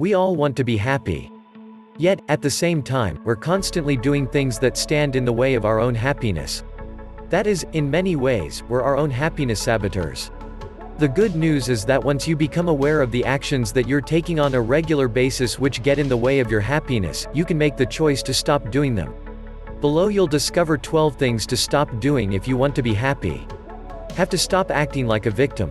We all want to be happy. Yet, at the same time, we're constantly doing things that stand in the way of our own happiness. That is, in many ways, we're our own happiness saboteurs. The good news is that once you become aware of the actions that you're taking on a regular basis which get in the way of your happiness, you can make the choice to stop doing them. Below you'll discover 12 things to stop doing if you want to be happy. Have to stop acting like a victim.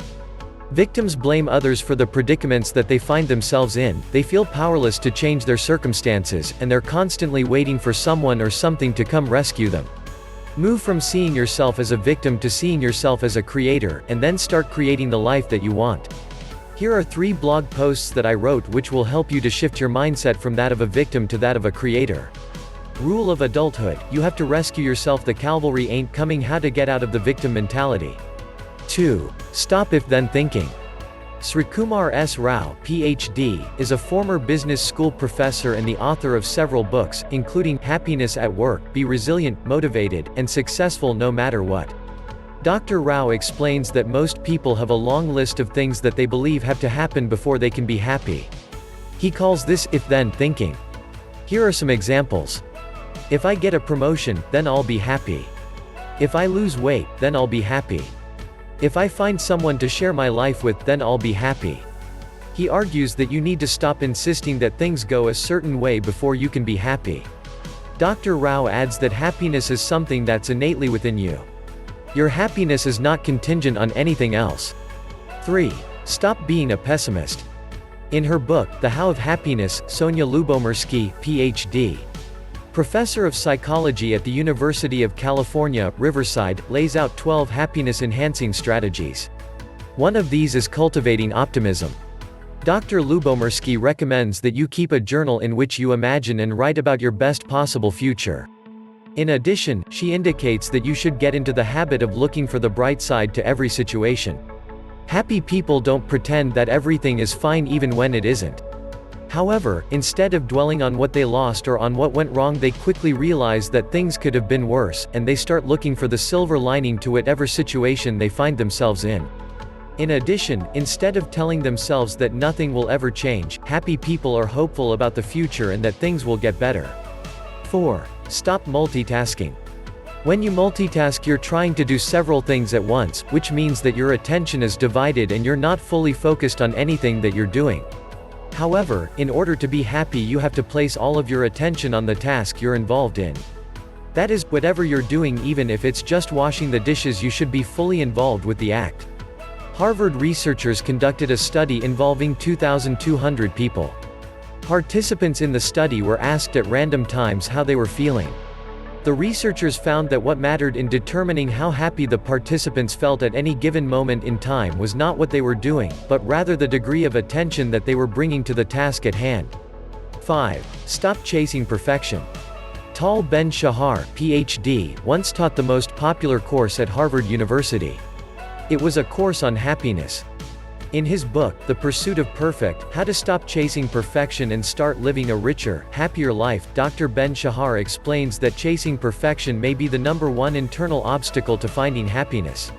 Victims blame others for the predicaments that they find themselves in, they feel powerless to change their circumstances, and they're constantly waiting for someone or something to come rescue them. Move from seeing yourself as a victim to seeing yourself as a creator, and then start creating the life that you want. Here are 3 blog posts that I wrote which will help you to shift your mindset from that of a victim to that of a creator. Rule of adulthood: you have to rescue yourself, the cavalry ain't coming. How to get out of the victim mentality. 2. Stop if-then thinking. Srikumar S. Rao, Ph.D., is a former business school professor and the author of several books, including Happiness at Work, Be Resilient, Motivated, and Successful No Matter What. Dr. Rao explains that most people have a long list of things that they believe have to happen before they can be happy. He calls this if-then thinking. Here are some examples. If I get a promotion, then I'll be happy. If I lose weight, then I'll be happy. If I find someone to share my life with, then I'll be happy. He argues that you need to stop insisting that things go a certain way before you can be happy. Dr. Rao adds that happiness is something that's innately within you. Your happiness is not contingent on anything else. 3. Stop being a pessimist. In her book, The How of Happiness, Sonia Lubomirsky, Ph.D., professor of psychology at the University of California, Riverside, lays out 12 happiness-enhancing strategies. One of these is cultivating optimism. Dr. Lubomirsky recommends that you keep a journal in which you imagine and write about your best possible future. In addition, she indicates that you should get into the habit of looking for the bright side to every situation. Happy people don't pretend that everything is fine even when it isn't. However, instead of dwelling on what they lost or on what went wrong, they quickly realize that things could have been worse, and they start looking for the silver lining to whatever situation they find themselves in. In addition, instead of telling themselves that nothing will ever change, happy people are hopeful about the future and that things will get better. 4. Stop multitasking. When you multitask, you're trying to do several things at once, which means that your attention is divided and you're not fully focused on anything that you're doing. However, in order to be happy, you have to place all of your attention on the task you're involved in. That is, whatever you're doing, even if it's just washing the dishes, you should be fully involved with the act. Harvard researchers conducted a study involving 2,200 people. Participants in the study were asked at random times how they were feeling. The researchers found that what mattered in determining how happy the participants felt at any given moment in time was not what they were doing, but rather the degree of attention that they were bringing to the task at hand. 5. Stop chasing perfection. Tal Ben-Shahar, Ph.D., once taught the most popular course at Harvard University. It was a course on happiness. In his book, The Pursuit of Perfect: How to Stop Chasing Perfection and Start Living a Richer, Happier Life, Dr. Ben-Shahar explains that chasing perfection may be the #1 internal obstacle to finding happiness.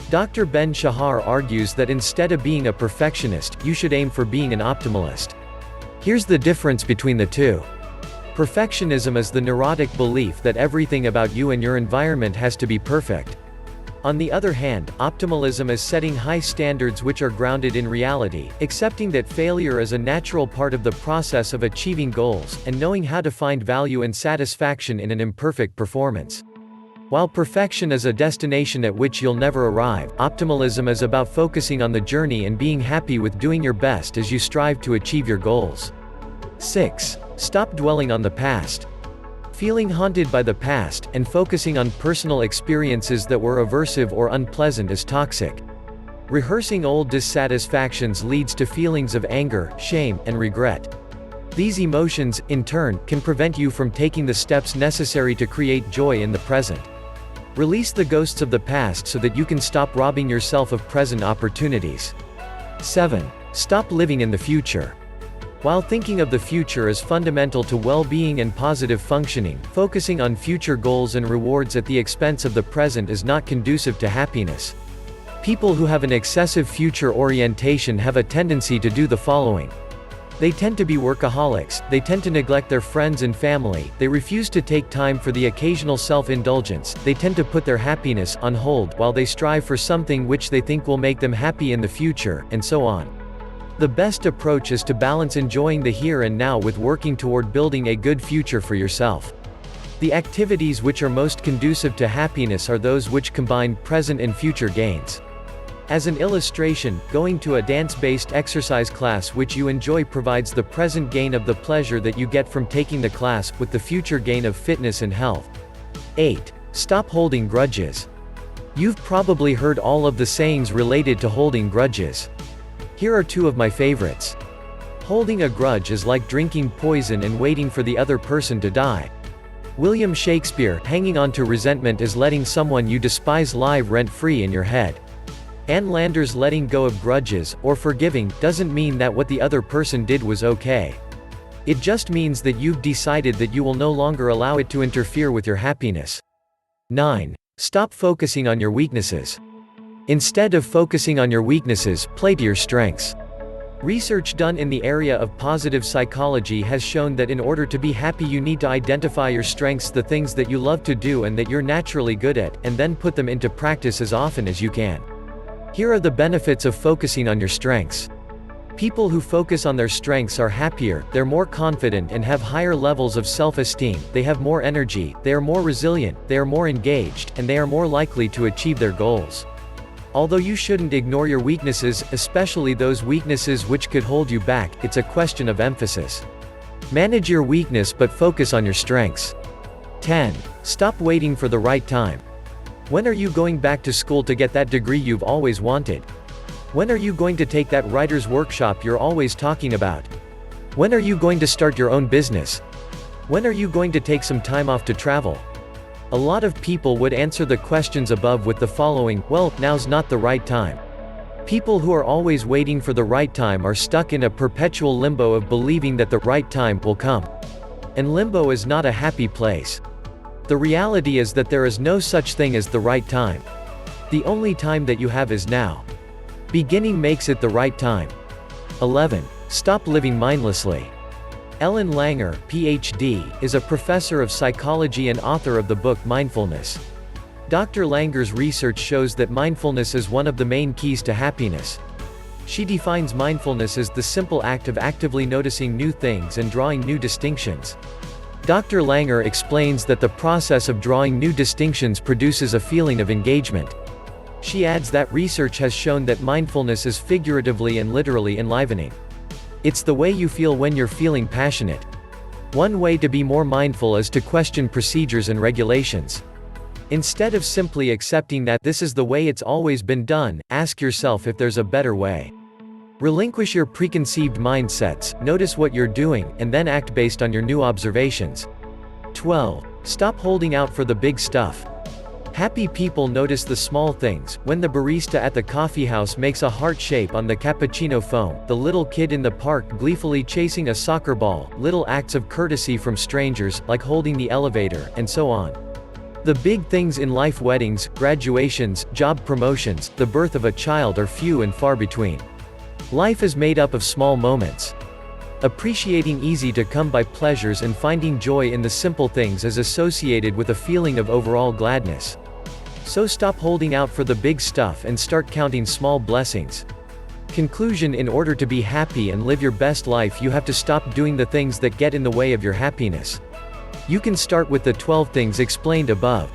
Dr. Ben-Shahar argues that instead of being a perfectionist, you should aim for being an optimalist. Here's the difference between the two. Perfectionism is the neurotic belief that everything about you and your environment has to be perfect. On the other hand, optimalism is setting high standards which are grounded in reality, accepting that failure is a natural part of the process of achieving goals, and knowing how to find value and satisfaction in an imperfect performance. While perfection is a destination at which you'll never arrive, optimalism is about focusing on the journey and being happy with doing your best as you strive to achieve your goals. 6. Stop dwelling on the past. Feeling haunted by the past, and focusing on personal experiences that were aversive or unpleasant is toxic. Rehearsing old dissatisfactions leads to feelings of anger, shame, and regret. These emotions, in turn, can prevent you from taking the steps necessary to create joy in the present. Release the ghosts of the past so that you can stop robbing yourself of present opportunities. 7. Stop living in the future. While thinking of the future is fundamental to well-being and positive functioning, focusing on future goals and rewards at the expense of the present is not conducive to happiness. People who have an excessive future orientation have a tendency to do the following. They tend to be workaholics, they tend to neglect their friends and family, they refuse to take time for the occasional self-indulgence, they tend to put their happiness on hold while they strive for something which they think will make them happy in the future, and so on. The best approach is to balance enjoying the here and now with working toward building a good future for yourself. The activities which are most conducive to happiness are those which combine present and future gains. As an illustration, going to a dance-based exercise class which you enjoy provides the present gain of the pleasure that you get from taking the class, with the future gain of fitness and health. 8. Stop holding grudges. You've probably heard all of the sayings related to holding grudges. Here are two of my favorites. Holding a grudge is like drinking poison and waiting for the other person to die. William Shakespeare, hanging on to resentment is letting someone you despise live rent-free in your head. Ann Landers, letting go of grudges, or forgiving, doesn't mean that what the other person did was okay. It just means that you've decided that you will no longer allow it to interfere with your happiness. 9. Stop focusing on your weaknesses. Instead of focusing on your weaknesses, play to your strengths. Research done in the area of positive psychology has shown that in order to be happy you need to identify your strengths, the things that you love to do and that you're naturally good at, and then put them into practice as often as you can. Here are the benefits of focusing on your strengths. People who focus on their strengths are happier, they're more confident and have higher levels of self-esteem, they have more energy, they are more resilient, they are more engaged, and they are more likely to achieve their goals. Although you shouldn't ignore your weaknesses, especially those weaknesses which could hold you back, it's a question of emphasis. Manage your weakness but focus on your strengths. 10. Stop waiting for the right time. When are you going back to school to get that degree you've always wanted? When are you going to take that writer's workshop you're always talking about? When are you going to start your own business? When are you going to take some time off to travel? A lot of people would answer the questions above with the following: well, now's not the right time. People who are always waiting for the right time are stuck in a perpetual limbo of believing that the right time will come. And limbo is not a happy place. The reality is that there is no such thing as the right time. The only time that you have is now. Beginning makes it the right time. 11. Stop living mindlessly. Ellen Langer, Ph.D., is a professor of psychology and author of the book Mindfulness. Dr. Langer's research shows that mindfulness is one of the main keys to happiness. She defines mindfulness as the simple act of actively noticing new things and drawing new distinctions. Dr. Langer explains that the process of drawing new distinctions produces a feeling of engagement. She adds that research has shown that mindfulness is figuratively and literally enlivening. It's the way you feel when you're feeling passionate. One way to be more mindful is to question procedures and regulations. Instead of simply accepting that this is the way it's always been done, ask yourself if there's a better way. Relinquish your preconceived mindsets, notice what you're doing, and then act based on your new observations. 12. Stop holding out for the big stuff. Happy people notice the small things: when the barista at the coffeehouse makes a heart shape on the cappuccino foam, the little kid in the park gleefully chasing a soccer ball, little acts of courtesy from strangers, like holding the elevator, and so on. The big things in life: weddings, graduations, job promotions, the birth of a child, are few and far between. Life is made up of small moments. Appreciating easy-to-come-by pleasures and finding joy in the simple things is associated with a feeling of overall gladness. So stop holding out for the big stuff and start counting small blessings. Conclusion: in order to be happy and live your best life, you have to stop doing the things that get in the way of your happiness. You can start with the 12 things explained above.